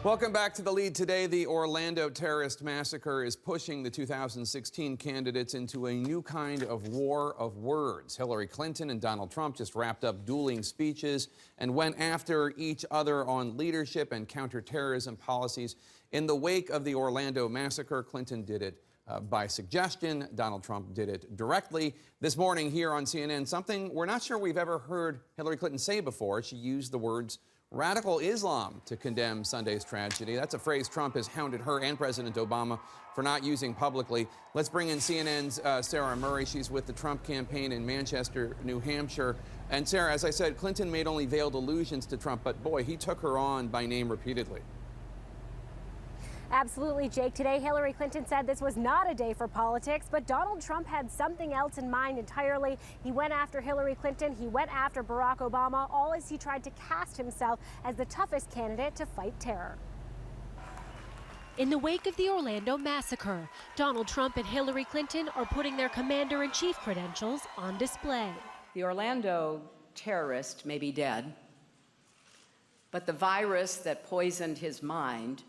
Welcome back to The Lead. Today, the Orlando terrorist massacre is pushing the 2016 candidates into a new kind of war of words. Hillary Clinton and Donald Trump just wrapped up dueling speeches and went after each other on leadership and counterterrorism policies. In the wake of the Orlando massacre, Clinton did it by suggestion. Donald Trump did it directly. This morning here on CNN, something we're not sure we've ever heard Hillary Clinton say before. She used the words radical Islam to condemn Sunday's tragedy. That's a phrase Trump has hounded her and President Obama for not using publicly. Let's bring in CNN's Sarah Murray. She's with the Trump campaign in Manchester, New Hampshire. And Sarah, as I said, Clinton made only veiled allusions to Trump, but boy, he took her on by name repeatedly. Absolutely, Jake. Today, Hillary Clinton said this was not a day for politics, but Donald Trump had something else in mind entirely. He went after Hillary Clinton. He went after Barack Obama, all as he tried to cast himself as the toughest candidate to fight terror. In the wake of the Orlando massacre, Donald Trump and Hillary Clinton are putting their commander-in-chief credentials on display. The Orlando terrorist may be dead, but the virus that poisoned his mind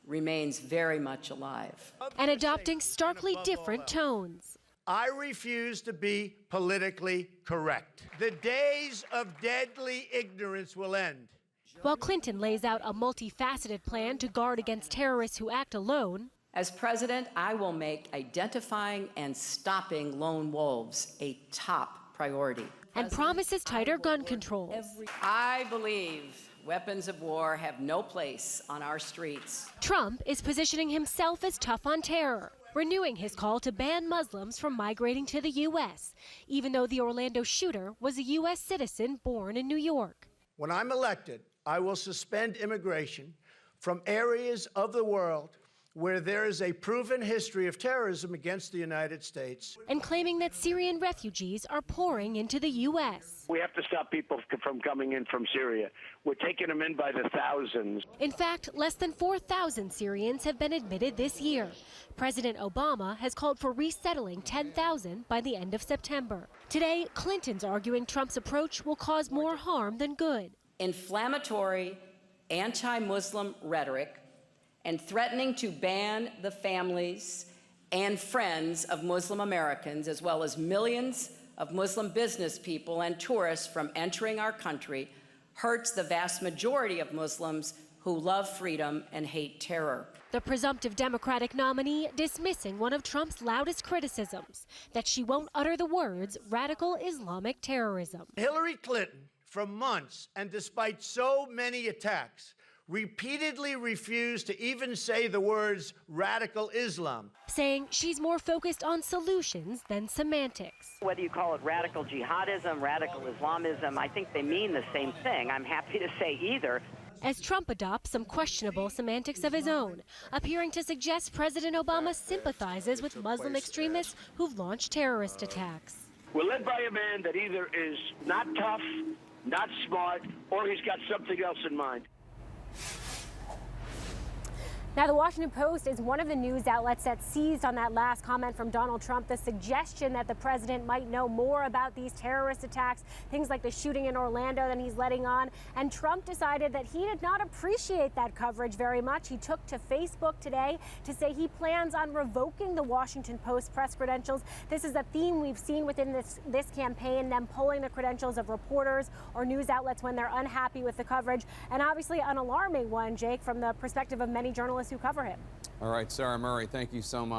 remains very much alive. And adopting starkly different tones. I refuse to be politically correct. The days of deadly ignorance will end. While Clinton lays out a multifaceted plan to guard against terrorists who act alone. As president, I will make identifying and stopping lone wolves a top priority. And promises tighter gun controls. I believe weapons of war have no place on our streets. Trump is positioning himself as tough on terror, renewing his call to ban Muslims from migrating to the U.S., even though the Orlando shooter was a U.S. citizen born in New York. When I'm elected, I will suspend immigration from areas of the world where there is a proven history of terrorism against the United States. And claiming that Syrian refugees are pouring into the U.S. We have to stop people from coming in from Syria. We're taking them in by the thousands. In fact, less than 4,000 Syrians have been admitted this year. President Obama has called for resettling 10,000 by the end of September. Today, Clinton's arguing Trump's approach will cause more harm than good. Inflammatory, anti-Muslim rhetoric and threatening to ban the families and friends of Muslim Americans, as well as millions of Muslim business people and tourists from entering our country, hurts the vast majority of Muslims who love freedom and hate terror. The presumptive Democratic nominee dismissing one of Trump's loudest criticisms, that she won't utter the words radical Islamic terrorism. Hillary Clinton, for months, and despite so many attacks, repeatedly refused to even say the words radical Islam. Saying she's more focused on solutions than semantics. Whether you call it radical jihadism, radical Islamism, I think they mean the same thing. I'm happy to say either. As Trump adopts some questionable semantics of his own, appearing to suggest President Obama sympathizes with Muslim extremists who've launched terrorist attacks. We're led by a man that either is not tough, not smart, or he's got something else in mind. Now, the Washington Post is one of the news outlets that seized on that last comment from Donald Trump, the suggestion that the president might know more about these terrorist attacks, things like the shooting in Orlando than he's letting on. And Trump decided that he did not appreciate that coverage very much. He took to Facebook today to say he plans on revoking the Washington Post press credentials. This is a theme we've seen within this campaign, them pulling the credentials of reporters or news outlets when they're unhappy with the coverage. And obviously an alarming one, Jake, from the perspective of many journalists who cover him. All right, Sarah Murray, thank you so much.